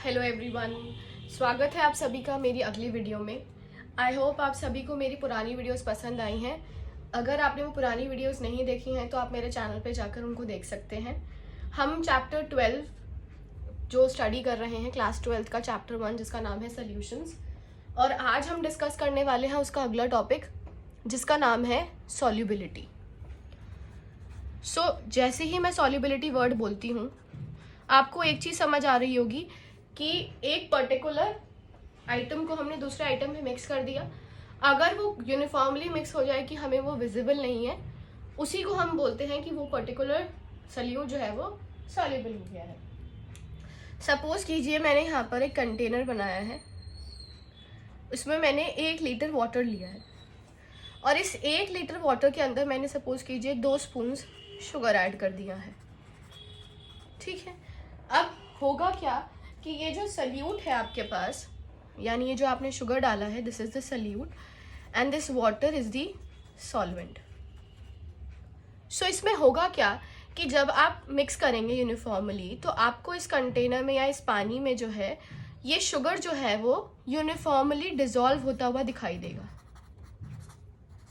Hello everyone, स्वागत है आप सभी का मेरी अगली वीडियो में। आई होप आप सभी को मेरी पुरानी वीडियोस पसंद आई हैं। अगर आपने वो पुरानी वीडियोस नहीं देखी हैं तो आप मेरे चैनल पे जाकर उनको देख सकते हैं। हम चैप्टर 12 जो स्टडी कर रहे हैं, क्लास 12 का चैप्टर 1 जिसका नाम है सॉल्यूशंस, और आज हम डिस्कस करने वाले हैं उसका अगला टॉपिक जिसका नाम है सॉल्युबिलिटी। जैसे ही मैं सॉल्युबिलिटी वर्ड बोलती हूँ आपको एक चीज़ समझ आ रही होगी कि एक पर्टिकुलर आइटम को हमने दूसरे आइटम में मिक्स कर दिया। अगर वो यूनिफॉर्मली मिक्स हो जाए कि हमें वो विजिबल नहीं है, उसी को हम बोलते हैं कि वो पर्टिकुलर सॉल्यूट जो है वो सॉल्युबल हो गया है। सपोज कीजिए मैंने यहाँ पर एक कंटेनर बनाया है, उसमें मैंने 1 लीटर वाटर लिया है और इस 1 लीटर वाटर के अंदर मैंने सपोज कीजिए 2 स्पून शुगर ऐड कर दिया है। ठीक है, अब होगा क्या कि ये जो सल्यूट है आपके पास, यानी ये जो आपने शुगर डाला है, this is the solute and this water is the solvent. So इसमें होगा क्या कि जब आप मिक्स करेंगे यूनिफॉर्मली तो आपको इस कंटेनर में या इस पानी में जो है ये शुगर जो है वो यूनिफॉर्मली डिजॉल्व होता हुआ दिखाई देगा।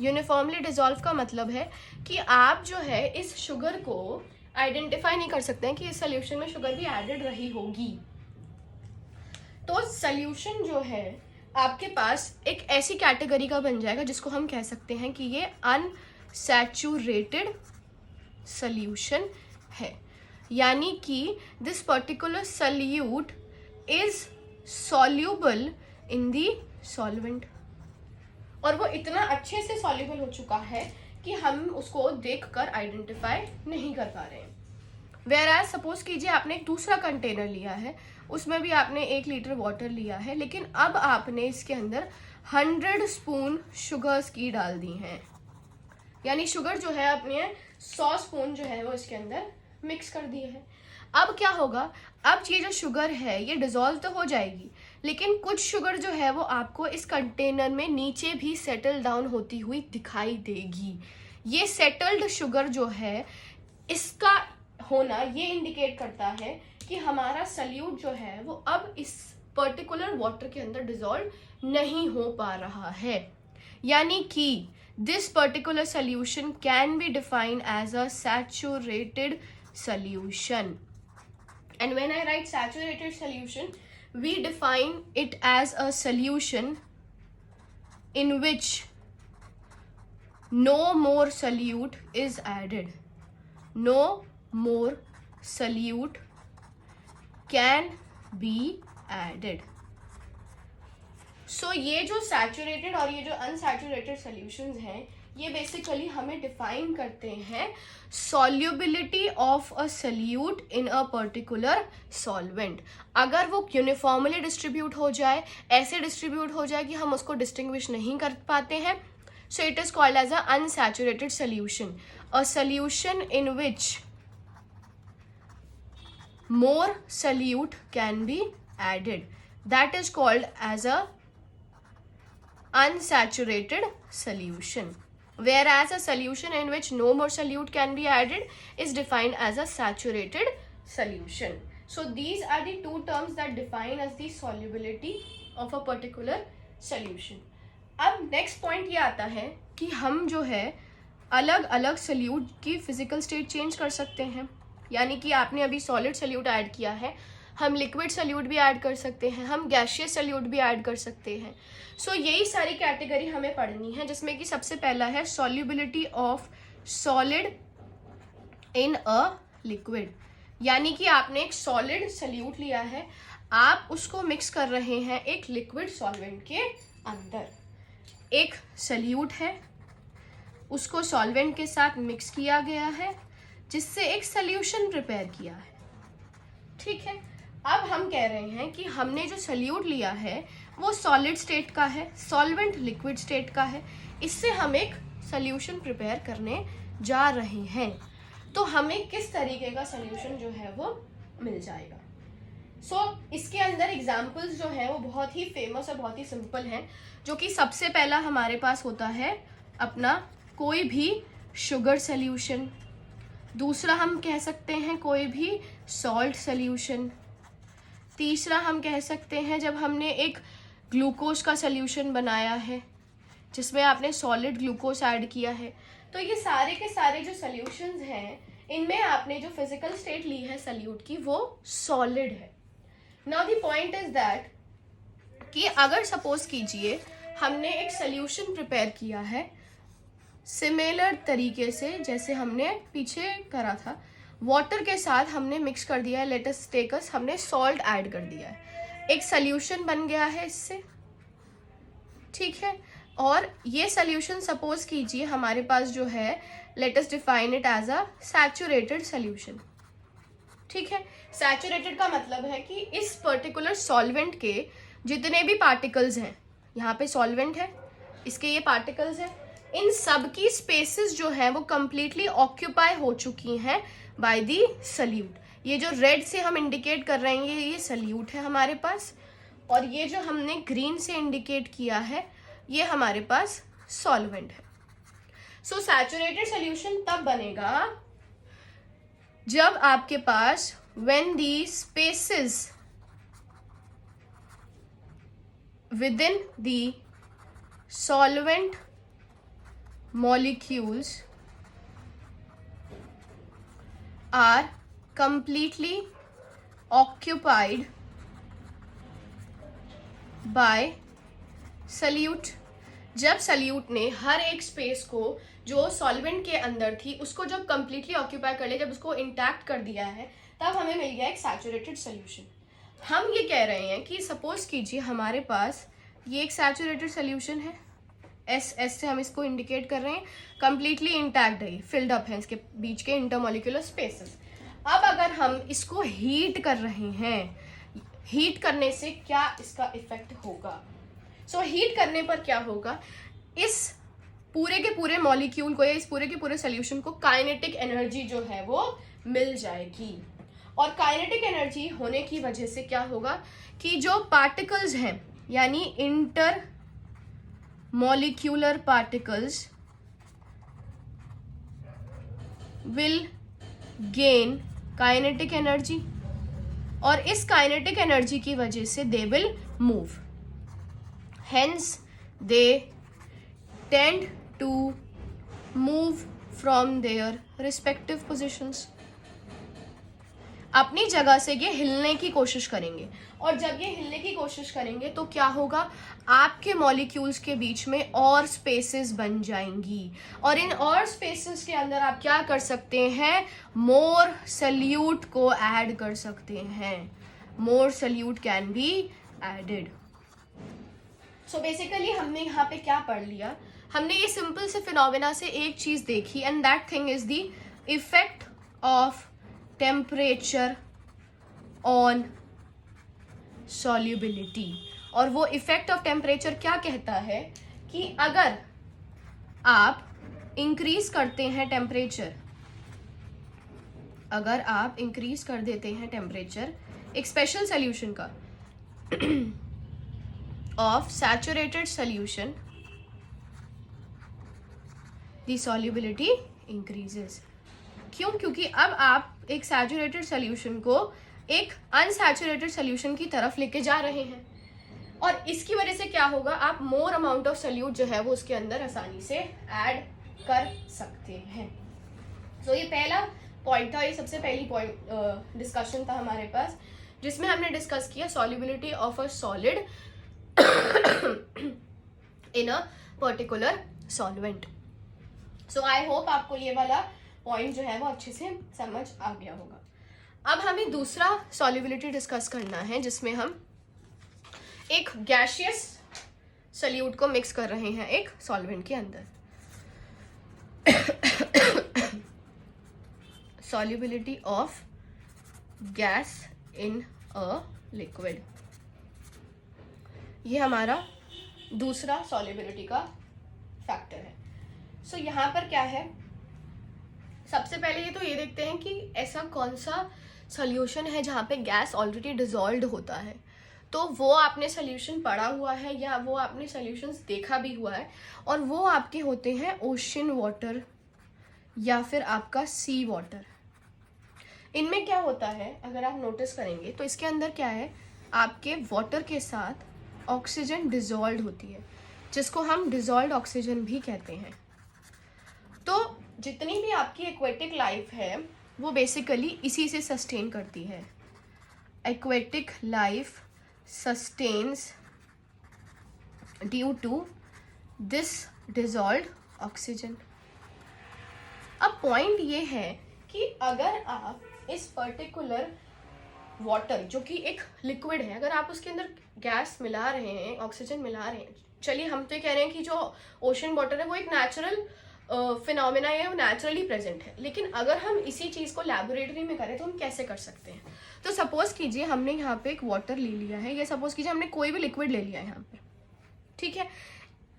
यूनिफॉर्मली डिजॉल्व का मतलब है कि आप जो है इस शुगर को आइडेंटिफाई नहीं कर सकते हैं कि इस सोल्यूशन में शुगर भी एडेड रही होगी। तो सोल्यूशन जो है आपके पास एक ऐसी कैटेगरी का बन जाएगा जिसको हम कह सकते हैं कि ये अनसैचुरेटेड सोल्यूशन है, यानी कि this particular solute is soluble in the solvent, और वो इतना अच्छे से सॉल्यूबल हो चुका है कि हम उसको देखकर आइडेंटिफाई नहीं कर पा रहे हैं। वेयर सपोज कीजिए आपने एक दूसरा कंटेनर लिया है, उसमें भी आपने 1 लीटर वाटर लिया है, लेकिन अब आपने इसके अंदर 100 स्पून शुगर्स की डाल दी हैं, यानी शुगर जो है आपने 100 स्पून जो है वो इसके अंदर मिक्स कर दिए हैं। अब क्या होगा, अब ये जो शुगर है ये डिजॉल्व तो हो जाएगी, लेकिन कुछ शुगर जो है वो आपको इस कंटेनर में नीचे भी सेटल डाउन होती हुई दिखाई देगी। ये सेटल्ड शुगर जो है इसका होना ये इंडिकेट करता है कि हमारा सल्यूट जो है वो अब इस पर्टिकुलर वाटर के अंदर डिजॉल्व नहीं हो पा रहा है, यानी कि this particular solution can be defined as a saturated solution. And when I write saturated solution, we define it as a solution in which no more solute is added. No more solute can be added. So ये जो saturated और ये जो unsaturated solutions हैं, ये basically हमें define करते हैं solubility of a salute in a particular solvent. अगर वो यूनिफॉर्मली डिस्ट्रीब्यूट हो जाए, ऐसे डिस्ट्रीब्यूट हो जाए कि हम उसको डिस्टिंग्विश नहीं कर पाते हैं, so it is called as a unsaturated solution, a solution in which more solute can be added, that is called as a unsaturated solution, whereas a solution in which no more solute can be added is defined as a saturated solution. So these are the two terms that define as the solubility of a particular solution. अब next point ये आता है कि हम जो है अलग अलग सल्यूट की फिजिकल स्टेट चेंज कर सकते हैं, यानी कि आपने अभी सॉलिड सल्यूट ऐड किया है, हम लिक्विड सल्यूट भी ऐड कर सकते हैं, हम गैसियस सल्यूट भी ऐड कर सकते हैं। सो यही सारी कैटेगरी हमें पढ़नी है, जिसमें कि सबसे पहला है solubility of solid in a liquid, यानी कि आपने एक सॉलिड सल्यूट लिया है, आप उसको मिक्स कर रहे हैं एक लिक्विड सॉल्वेंट के अंदर। एक सल्यूट है, उसको सॉल्वेंट के साथ मिक्स किया गया है, जिससे एक सल्यूशन प्रिपेयर किया है। ठीक है, अब हम कह रहे हैं कि हमने जो सल्यूट लिया है वो सॉलिड स्टेट का है, सॉल्वेंट लिक्विड स्टेट का है, इससे हम एक सल्यूशन प्रिपेयर करने जा रहे हैं, तो हमें किस तरीके का सल्यूशन जो है वो मिल जाएगा। इसके अंदर एग्जाम्पल्स जो हैं वो बहुत ही फेमस और बहुत ही सिंपल हैं, जो कि सबसे पहला हमारे पास होता है अपना कोई भी शुगर सल्यूशन, दूसरा हम कह सकते हैं कोई भी सॉल्ट सल्यूशन, तीसरा हम कह सकते हैं जब हमने एक ग्लूकोज का सोल्यूशन बनाया है जिसमें आपने सॉलिड ग्लूकोज ऐड किया है, तो ये सारे के सारे जो सोल्यूशंस हैं इनमें आपने जो फिजिकल स्टेट ली है सॉल्यूट की वो सॉलिड है। Now the point is that कि अगर सपोज कीजिए हमने एक सोल्यूशन प्रिपेयर किया है सिमिलर तरीके से जैसे हमने पीछे करा था, वाटर के साथ हमने मिक्स कर दिया है, लेट अस टेक अस, हमने सॉल्ट ऐड कर दिया है, एक सोल्यूशन बन गया है इससे, ठीक है। और ये सोल्यूशन सपोज कीजिए हमारे पास जो है, let us define it as a saturated solution, ठीक है। सैचुरेटेड का मतलब है कि इस पर्टिकुलर सॉल्वेंट के जितने भी पार्टिकल्स हैं, यहाँ पे सॉल्वेंट है, इसके ये पार्टिकल्स हैं, इन सब की स्पेसेस जो है वो कंप्लीटली ऑक्यूपाई हो चुकी हैं बाय दी सल्यूट। ये जो रेड से हम इंडिकेट कर रहे हैं ये सल्यूट है हमारे पास, और ये जो हमने ग्रीन से इंडिकेट किया है ये हमारे पास सॉल्वेंट है। सो सैचुरेटेड सॉल्यूशन तब बनेगा जब आपके पास when the spaces within the solvent molecules are completely occupied by solute। जब सल्यूट ने हर एक स्पेस को जो सॉल्वेंट के अंदर थी उसको जब कंप्लीटली ऑक्यूपाई कर लिया, जब उसको इंटैक्ट कर दिया है, तब हमें मिल गया एक सैचुरेटेड सोल्यूशन। हम ये कह रहे हैं कि सपोज कीजिए हमारे पास ये एक सैचुरेटेड सोल्यूशन है, एस से हम इसको इंडिकेट कर रहे हैं, कंप्लीटली इंटैक्ट है, फिल्ड अप है इसके बीच के इंटरमोलिकुलर स्पेसेस। अब अगर हम इसको हीट कर रहे हैं, हीट करने से क्या इसका इफेक्ट होगा? सो हीट करने पर क्या होगा, इस पूरे के पूरे मॉलिक्यूल को या इस पूरे के पूरे सोल्यूशन को काइनेटिक एनर्जी जो है वो मिल जाएगी। और काइनेटिक एनर्जी होने की वजह से क्या होगा कि जो पार्टिकल्स हैं यानी inter molecular particles will gain kinetic energy, और इस काइनेटिक एनर्जी की वजह से they will move, hence they tend to move from their respective positions. अपनी जगह से ये हिलने की कोशिश करेंगे, और जब ये हिलने की कोशिश करेंगे तो क्या होगा, आपके मॉलिक्यूल्स के बीच में और स्पेसेस बन जाएंगी, और इन और स्पेसेस के अंदर आप क्या कर सकते हैं, मोर सल्यूट को ऐड कर सकते हैं, more solute can be added. So basically हमने यहाँ पे क्या पढ़ लिया, हमने ये सिंपल से फिनोमेना से एक चीज देखी, and that thing is the effect of temperature on solubility. और वो इफेक्ट ऑफ टेम्परेचर क्या कहता है कि अगर आप इंक्रीज करते हैं टेम्परेचर, अगर आप इंक्रीज कर देते हैं टेम्परेचर एक स्पेशल सोल्यूशन का of saturated solution, the solubility increases. क्यों? क्योंकि अब आप एक सैचुरेटेड सोल्यूशन को एक अनसैचुरेटेड सोल्यूशन की तरफ लेके जा रहे हैं, और इसकी वजह से क्या होगा, आप मोर अमाउंट ऑफ सोल्यूट जो है वो उसके अंदर आसानी से ऐड कर सकते हैं। सो ये पहला पॉइंट था, ये सबसे पहली पॉइंट डिस्कशन था हमारे पास, जिसमें हमने डिस्कस किया solubility of a solid in a particular solvent. So I hope आपको ये वाला पॉइंट जो है वो अच्छे से समझ आ गया होगा। अब हमें दूसरा सॉल्युबिलिटी डिस्कस करना है, जिसमें हम एक गैसियस सॉल्यूट को मिक्स कर रहे हैं एक सॉल्वेंट के अंदर। Solubility of gas in a liquid, ये हमारा दूसरा सॉल्युबिलिटी का फैक्टर है। सो यहाँ पर क्या है, सबसे पहले ये तो ये देखते हैं कि ऐसा कौन सा सॉल्यूशन है जहाँ पे गैस ऑलरेडी डिसॉल्व्ड होता है। तो वो आपने सॉल्यूशन पढ़ा हुआ है या वो आपने सॉल्यूशंस देखा भी हुआ है, और वो आपके होते हैं ओशन वाटर या फिर आपका सी वाटर। इनमें क्या होता है, अगर आप नोटिस करेंगे तो इसके अंदर क्या है, आपके वाटर के साथ ऑक्सीजन डिजॉल्व होती है, जिसको हम डिजॉल्व ऑक्सीजन भी कहते हैं। तो जितनी भी आपकी एक्वेटिक लाइफ है वो बेसिकली इसी से सस्टेन करती है। Aquatic life sustains due to this dissolve oxygen. अब पॉइंट ये है कि अगर आप इस पर्टिकुलर वाटर, जो कि एक लिक्विड है, अगर आप उसके अंदर गैस मिला रहे हैं, ऑक्सीजन मिला रहे हैं, चलिए हम तो ये कह रहे हैं कि जो ओशन वाटर है वो एक नेचुरल फिनोमिना है, वो नेचुरली प्रेजेंट है, लेकिन अगर हम इसी चीज़ को लैबोरेटरी में करें तो हम कैसे कर सकते हैं। तो सपोज कीजिए हमने यहाँ पे एक वाटर ले लिया है, या सपोज कीजिए हमने कोई भी लिक्विड ले लिया है यहाँ पे, ठीक है।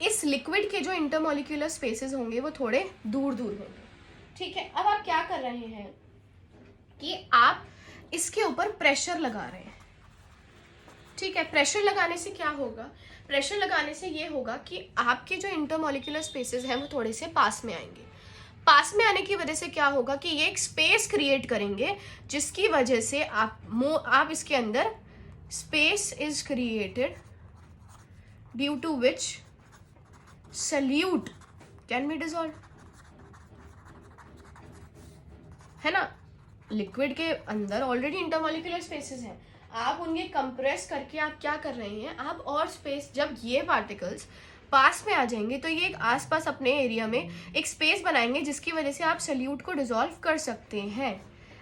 इस लिक्विड के जो इंटरमोलिक्यूलर स्पेसेस होंगे वो थोड़े दूर दूर होंगे, ठीक है। अब आप क्या कर रहे हैं कि आप इसके ऊपर प्रेशर लगा रहे हैं, ठीक है। प्रेशर लगाने से क्या होगा, प्रेशर लगाने से ये होगा कि आपके जो इंटरमोलिक्यूलर स्पेसेस हैं वो थोड़े से पास में आएंगे। पास में आने की वजह से क्या होगा कि ये एक स्पेस क्रिएट करेंगे, जिसकी वजह से आप इसके अंदर space is created due to which solute can be dissolve, है ना। लिक्विड के अंदर ऑलरेडी इंटरमोलिक्यूलर स्पेसेस हैं, आप उनके कंप्रेस करके आप क्या कर रहे हैं, आप और स्पेस, जब ये पार्टिकल्स पास में आ जाएंगे तो ये एक आसपास अपने एरिया में एक स्पेस बनाएंगे, जिसकी वजह से आप सल्यूट को डिसॉल्व कर सकते हैं।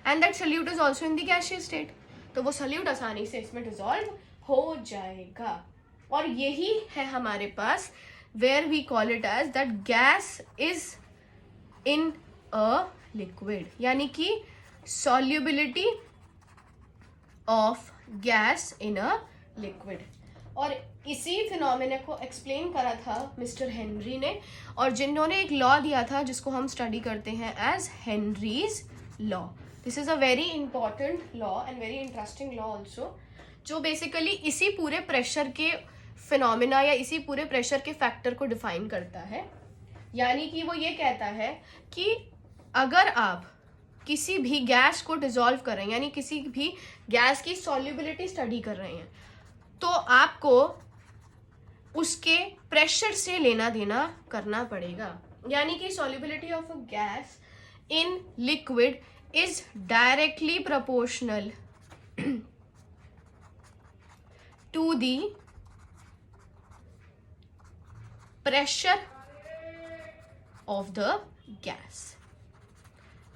And that solute is also in the gaseous state, तो वो सल्यूट आसानी से इसमें डिसॉल्व हो जाएगा। और यही है हमारे पास where we call it as that gas is in a liquid, यानी कि solubility of gas in a liquid। और इसी फिनोमेना को एक्सप्लेन करा था मिस्टर हेनरी ने, और जिन्होंने एक लॉ दिया था जिसको हम स्टडी करते हैं as Henry's law. This is a very important law and very interesting law also, जो बेसिकली इसी पूरे प्रेशर के फिनोमेना या इसी पूरे प्रेशर के फैक्टर को डिफाइन करता है। यानी कि वो ये कहता है कि अगर आप किसी भी गैस को डिसॉल्व कर रहे हैं, यानी किसी भी गैस की सॉल्युबिलिटी स्टडी कर रहे हैं, तो आपको उसके प्रेशर से लेना देना करना पड़ेगा। यानी कि solubility of a gas in liquid is directly proportional to the pressure of the gas.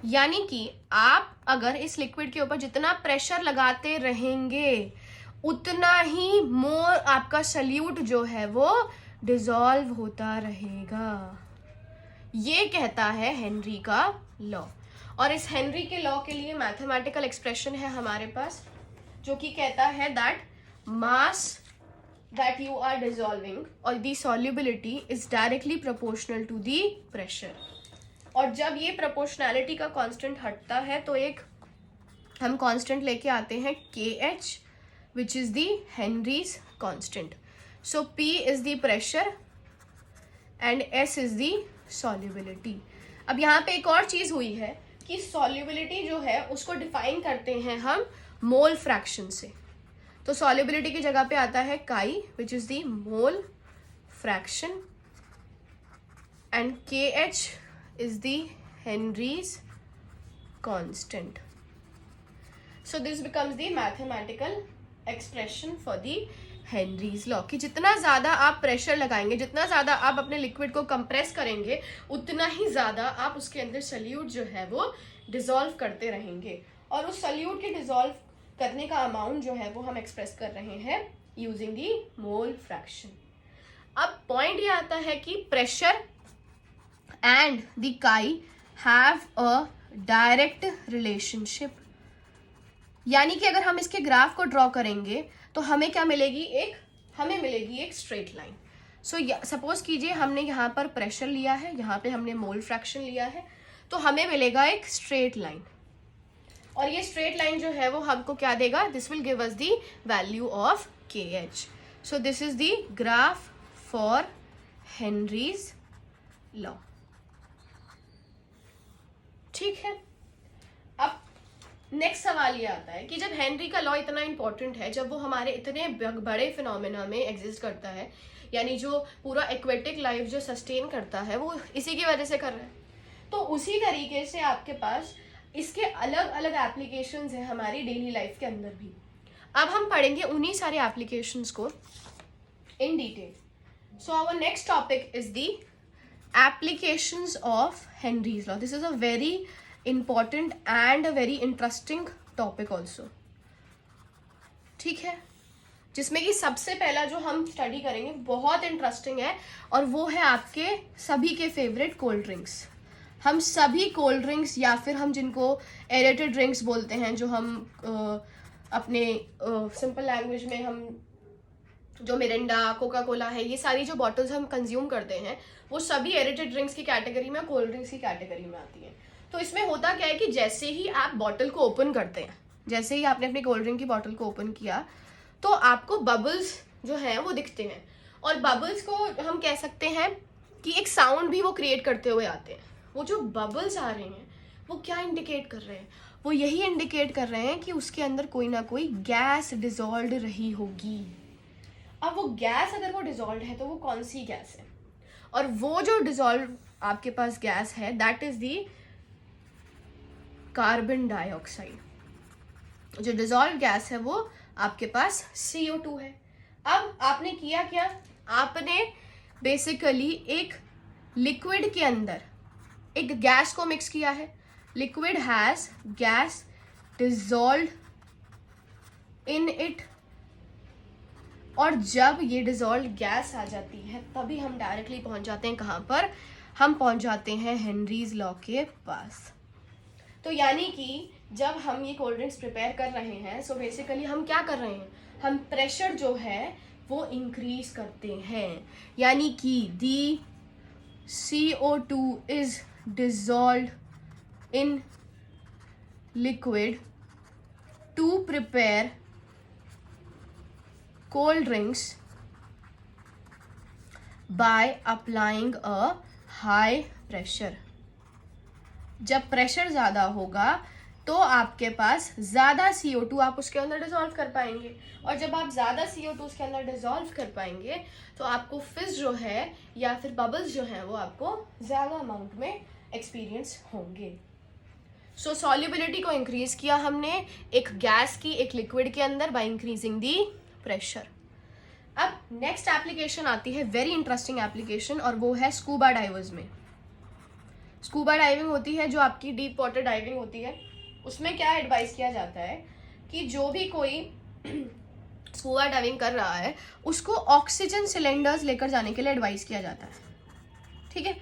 यानी कि आप अगर इस लिक्विड के ऊपर जितना प्रेशर लगाते रहेंगे उतना ही मोर आपका सल्यूट जो है वो डिसॉल्व होता रहेगा। ये कहता है हेनरी का लॉ। और इस हेनरी के लॉ के लिए मैथमेटिकल एक्सप्रेशन है हमारे पास, जो कि कहता है that mass that you are dissolving और the solubility is directly proportional to the pressure. और जब ये प्रोपोर्शनैलिटी का कांस्टेंट हटता है तो एक हम कांस्टेंट लेके आते हैं KH, which is the Henrys constant. So P is the pressure and S is the solubility. अब यहाँ पे एक और चीज हुई है कि सॉल्युबिलिटी जो है उसको डिफाइन करते हैं हम मोल फ्रैक्शन से। तो सॉल्युबिलिटी की जगह पे आता है काई, which is the mole fraction, and KH is the Henry's constant. So this becomes the mathematical expression for the Henry's law कि जितना ज़्यादा आप प्रेशर लगाएंगे, जितना ज़्यादा आप अपने लिक्विड को कंप्रेस करेंगे, उतना ही ज़्यादा आप उसके अंदर सल्यूट जो है वो डिसॉल्व करते रहेंगे। और उस सल्यूट के डिसॉल्व करने का अमाउंट जो है वो हम एक्सप्रेस कर रहे हैं यूजिंग दी मोल फ्रैक्शन। अब पॉइंट ये आता है कि pressure and the chi have a direct relationship। यानी कि अगर हम इसके ग्राफ को ड्रॉ करेंगे तो हमें क्या मिलेगी, हमें मिलेगी एक स्ट्रेट लाइन। सो सपोज कीजिए हमने यहाँ पर प्रेशर लिया है, यहाँ पे हमने मोल फ्रैक्शन लिया है, तो हमें मिलेगा एक स्ट्रेट लाइन। और ये स्ट्रेट लाइन जो है वो हमको क्या देगा, this will give us the value of KH। So this is the graph for Henry's law. ठीक है। अब नेक्स्ट सवाल ये आता है कि जब हेनरी का लॉ इतना इंपॉर्टेंट है, जब वो हमारे इतने बड़े फिनोमेना में एग्जिस्ट करता है, यानी जो पूरा एक्वेटिक लाइफ जो सस्टेन करता है वो इसी की वजह से कर रहा है, तो उसी तरीके से आपके पास इसके अलग अलग एप्लीकेशंस हैं हमारी डेली लाइफ के अंदर भी। अब हम पढ़ेंगे उन्हीं सारे एप्लीकेशंस को in detail. So our next topic is the applications of Henry's law. This is a very important and a very interesting topic also, ठीक है, जिसमें कि सबसे पहला जो हम स्टडी करेंगे बहुत इंटरेस्टिंग है, और वो है आपके सभी के फेवरेट कोल्ड ड्रिंक्स। हम सभी कोल्ड ड्रिंक्स, या फिर हम जिनको एरेटेड ड्रिंक्स बोलते हैं, जो हम अपने सिंपल लैंग्वेज में हम जो मिरिंडा, कोका कोला है, ये सारी जो बॉटल्स हम कंज्यूम करते हैं वो सभी एरेटेड ड्रिंक्स की कैटेगरी में, कोल्ड ड्रिंक्स की कैटेगरी में आती हैं। तो इसमें होता क्या है कि जैसे ही आप बॉटल को ओपन करते हैं, जैसे ही आपने अपनी कोल्ड ड्रिंक की बॉटल को ओपन किया, तो आपको बबल्स जो हैं वो दिखते हैं, और बबल्स को हम कह सकते हैं कि एक साउंड भी वो क्रिएट करते हुए आते हैं। वो जो बबल्स आ रहे हैं वो क्या इंडिकेट कर रहे हैं? वो यही इंडिकेट कर रहे हैं कि उसके अंदर कोई ना कोई गैस डिजॉल्व रही होगी। अब वो गैस अगर वो डिजॉल्व है तो वो कौन सी गैस है? और वो जो डिजॉल्व आपके पास गैस है that is the carbon dioxide. जो डिजॉल्व गैस है वो आपके पास CO2 है। अब आपने किया क्या? आपने बेसिकली एक लिक्विड के अंदर एक गैस को मिक्स किया है। Liquid has gas dissolve in it, और जब ये डिजॉल्व गैस आ जाती है तभी हम डायरेक्टली पहुंच जाते हैं कहाँ पर? हम पहुंच जाते हैं हेनरीज लॉ के पास। तो यानी कि जब हम ये कोल्ड ड्रिंक्स प्रिपेयर कर रहे हैं, सो बेसिकली हम क्या कर रहे हैं? हम प्रेशर जो है वो इंक्रीज करते हैं, यानी कि the CO2 is dissolve in liquid to prepare cold drinks by applying a high pressure। जब प्रेशर ज़्यादा होगा तो आपके पास ज़्यादा CO2 आप उसके अंदर डिजॉल्व कर पाएंगे, और जब आप ज़्यादा CO2 उसके अंदर डिजॉल्व कर पाएंगे तो आपको फिज जो है या फिर बबल्स जो हैं वो आपको ज़्यादा अमाउंट में एक्सपीरियंस होंगे। सो सॉल्युबिलिटी को इंक्रीज किया हमने एक गैस की एक लिक्विड के अंदर बाय इंक्रीजिंग दी प्रेशर। अब नेक्स्ट एप्लीकेशन आती है, वेरी इंटरेस्टिंग एप्लीकेशन, और वो है स्कूबा डाइवर्स में। स्कूबा डाइविंग होती है जो आपकी डीप वाटर डाइविंग होती है। उसमें क्या एडवाइस किया जाता है कि जो भी कोई स्कूबा डाइविंग कर रहा है उसको ऑक्सीजन सिलेंडर्स लेकर जाने के लिए एडवाइस किया जाता है, ठीक है।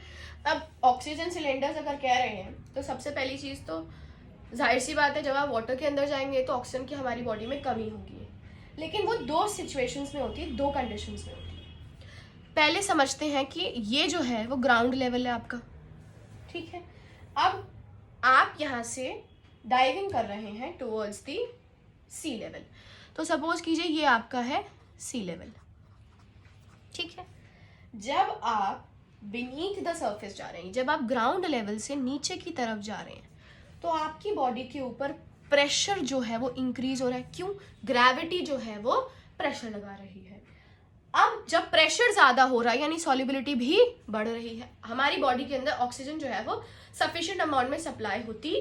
अब ऑक्सीजन सिलेंडर्स अगर कह रहे हैं तो सबसे पहली चीज़ तो जाहिर सी बात है, जब आप वाटर के अंदर जाएंगे तो ऑक्सीजन की हमारी बॉडी में कमी होगी, लेकिन वो दो सिचुएशंस में होती है, दो कंडीशंस में होती है। पहले समझते हैं कि ये जो है वो ग्राउंड लेवल है आपका, ठीक है। अब आप यहाँ से डाइविंग कर रहे हैं टुवर्ड्स दी सी लेवल, तो सपोज कीजिए ये आपका है सी लेवल, ठीक है। जब आप बीनीथ द सरफेस जा रहे हैं, जब आप ग्राउंड लेवल से नीचे की तरफ जा रहे हैं, तो आपकी बॉडी के ऊपर प्रेशर जो है वो इंक्रीज हो रहा है। क्यों? ग्रेविटी जो है वो प्रेशर लगा रही है। अब जब प्रेशर ज्यादा हो रहा है यानी सॉल्युबिलिटी भी बढ़ रही है, हमारी बॉडी के अंदर ऑक्सीजन जो है वो सफिशिएंट अमाउंट में सप्लाई होती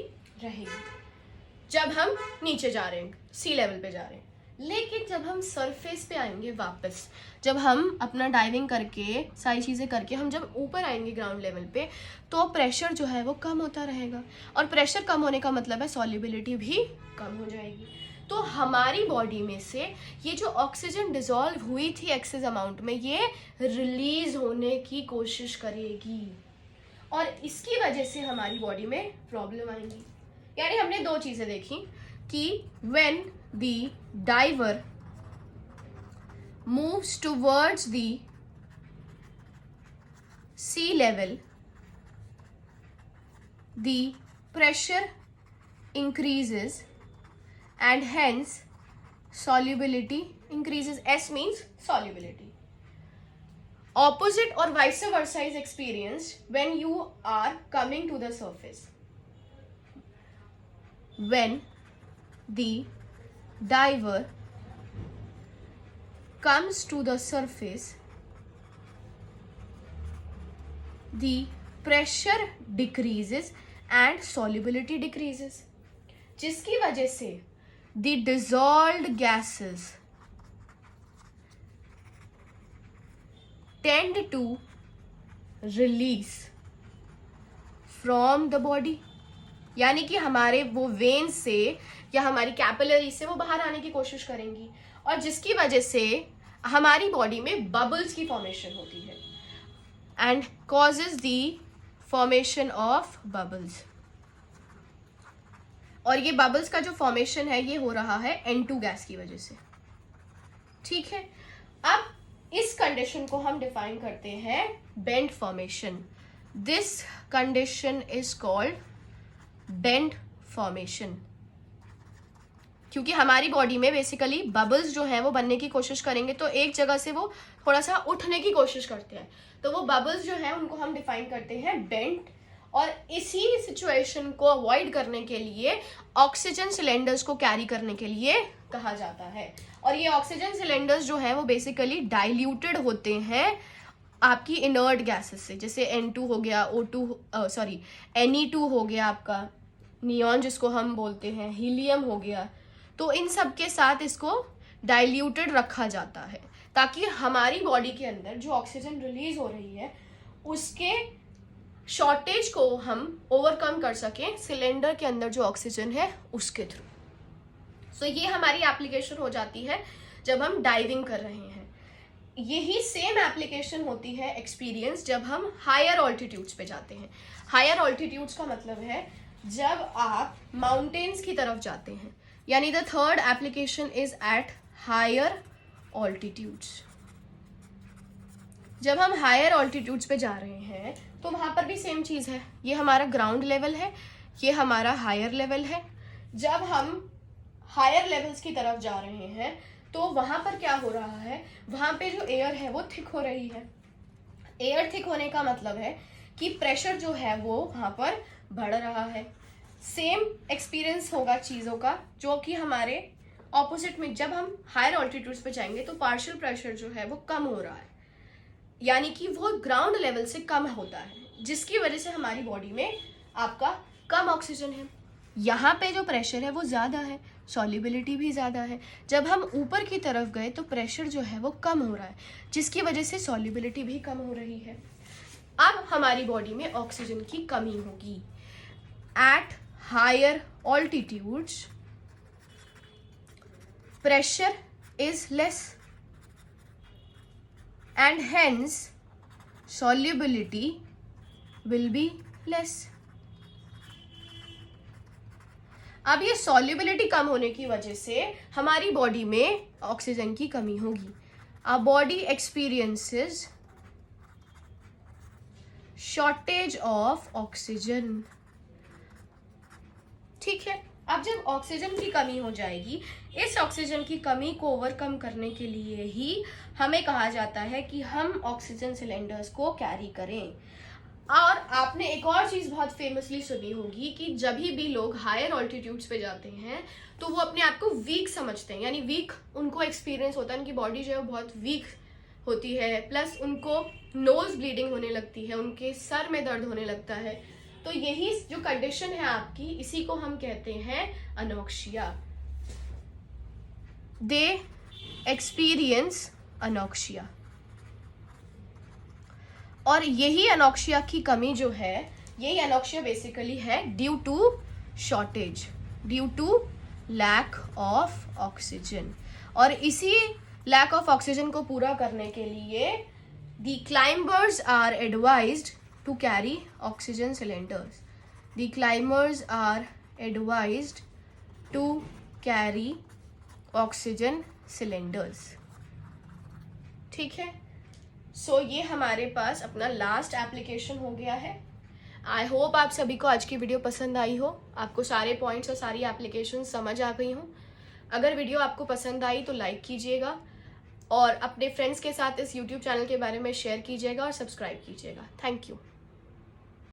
रहेगी जब हम नीचे जा रहे हैं, सी लेवल पे जा रहे हैं। लेकिन जब हम सरफेस पे आएंगे वापस, जब हम अपना डाइविंग करके सारी चीज़ें करके हम जब ऊपर आएंगे ग्राउंड लेवल पे, तो प्रेशर जो है वो कम होता रहेगा, और प्रेशर कम होने का मतलब है सॉल्युबिलिटी भी कम हो जाएगी। तो हमारी बॉडी में से ये जो ऑक्सीजन डिजॉल्व हुई थी एक्सेस अमाउंट में, ये रिलीज होने की कोशिश करेगी, और इसकी वजह से हमारी बॉडी में प्रॉब्लम आएंगी। यानी हमने दो चीज़ें देखी कि when the diver moves towards the sea level, the pressure increases and hence solubility increases. S means solubility. Opposite or vice versa is experienced when you are coming to the surface. When the diver comes to the surface, the pressure decreases and solubility decreases, जिसकी वजह से the dissolved gases tend to release from the body, यानी कि हमारे वो when से या हमारी कैपिलरी से वो बाहर आने की कोशिश करेंगी, और जिसकी वजह से हमारी बॉडी में बबल्स की फॉर्मेशन होती है and causes the formation of bubbles. और ये बबल्स का जो फॉर्मेशन है ये हो रहा है N2 गैस की वजह से। ठीक है, अब इस कंडीशन को हम डिफाइन करते हैं bent formation. This condition is called bent formation, क्योंकि हमारी बॉडी में बेसिकली बबल्स जो हैं वो बनने की कोशिश करेंगे, तो एक जगह से वो थोड़ा सा उठने की कोशिश करते हैं, तो वो बबल्स जो हैं उनको हम डिफाइन करते हैं बेंट। और इसी सिचुएशन को अवॉइड करने के लिए ऑक्सीजन सिलेंडर्स को कैरी करने के लिए कहा जाता है। और ये ऑक्सीजन सिलेंडर्स जो हैं वो बेसिकली डाइल्यूटेड होते हैं आपकी इनर्ट गैसेस से, जैसे N2 हो गया, Ne2 हो गया, आपका नियॉन जिसको हम बोलते हैं, हीलियम हो गया, तो इन सब के साथ इसको डाइल्यूटेड रखा जाता है ताकि हमारी बॉडी के अंदर जो ऑक्सीजन रिलीज हो रही है उसके शॉर्टेज को हम ओवरकम कर सकें सिलेंडर के अंदर जो ऑक्सीजन है उसके थ्रू। सो ये हमारी एप्लीकेशन हो जाती है जब हम डाइविंग कर रहे हैं। यही सेम एप्लीकेशन होती है एक्सपीरियंस जब हम हायर ऑल्टीट्यूड्स पे जाते हैं। हायर ऑल्टीट्यूड्स का मतलब है जब आप माउंटेन्स की तरफ जाते हैं, यानी the third application is at higher altitudes. जब हम हायर ऑल्टीट्यूड्स पे जा रहे हैं तो वहां पर भी सेम चीज है, ये हमारा ग्राउंड लेवल है, ये हमारा हायर लेवल है। जब हम हायर लेवल्स की तरफ जा रहे हैं तो वहां पर क्या हो रहा है, वहां पे जो एयर है वो थिक हो रही है। एयर थिक होने का मतलब है कि प्रेशर जो है वो वहां पर बढ़ रहा है। सेम एक्सपीरियंस होगा चीज़ों का जो कि हमारे ऑपोजिट में, जब हम हायर ऑल्टीट्यूड्स पे जाएंगे तो पार्शियल प्रेशर जो है वो कम हो रहा है, यानी कि वो ग्राउंड लेवल से कम होता है, जिसकी वजह से हमारी बॉडी में आपका कम ऑक्सीजन है। यहाँ पे जो प्रेशर है वो ज़्यादा है, सॉल्युबिलिटी भी ज़्यादा है। जब हम ऊपर की तरफ गए तो प्रेशर जो है वो कम हो रहा है, जिसकी वजह से सॉल्युबिलिटी भी कम हो रही है। अब हमारी बॉडी में ऑक्सीजन की कमी होगी। At higher altitudes pressure is less and hence solubility will be less। अब ये solubility कम होने की वजह से हमारी बॉडी में ऑक्सीजन की कमी होगी। Our body experiences shortage of oxygen। ठीक है, अब जब ऑक्सीजन की कमी हो जाएगी, इस ऑक्सीजन की कमी को ओवरकम करने के लिए ही हमें कहा जाता है कि हम ऑक्सीजन सिलेंडर्स को कैरी करें। और आपने एक और चीज़ बहुत फेमसली सुनी होगी कि जब भी लोग हायर ऑल्टीट्यूड्स पे जाते हैं तो वो अपने आप को वीक समझते हैं, यानी वीक उनको एक्सपीरियंस होता है, उनकी बॉडी जो है बहुत वीक होती है, प्लस उनको नोज ब्लीडिंग होने लगती है, उनके सर में दर्द होने लगता है। तो यही जो कंडीशन है आपकी, इसी को हम कहते हैं अनोक्सिया। दे एक्सपीरियंस अनोक्सिया। और यही अनोक्सिया की कमी जो है, यही अनोक्सिया बेसिकली है due to shortage, due to lack of oxygen. और इसी लैक ऑफ ऑक्सीजन को पूरा करने के लिए the climbers are advised to carry oxygen cylinders। The climbers are advised to carry oxygen cylinders। ठीक है, सो ये हमारे पास अपना लास्ट एप्लीकेशन हो गया है। आई होप आप सभी को आज की वीडियो पसंद आई हो, आपको सारे पॉइंट्स और सारी एप्लीकेशन समझ आ गई हो। अगर वीडियो आपको पसंद आई तो लाइक कीजिएगा और अपने फ्रेंड्स के साथ इस यूट्यूब चैनल के बारे में शेयर कीजिएगा और सब्सक्राइब कीजिएगा। Thank you.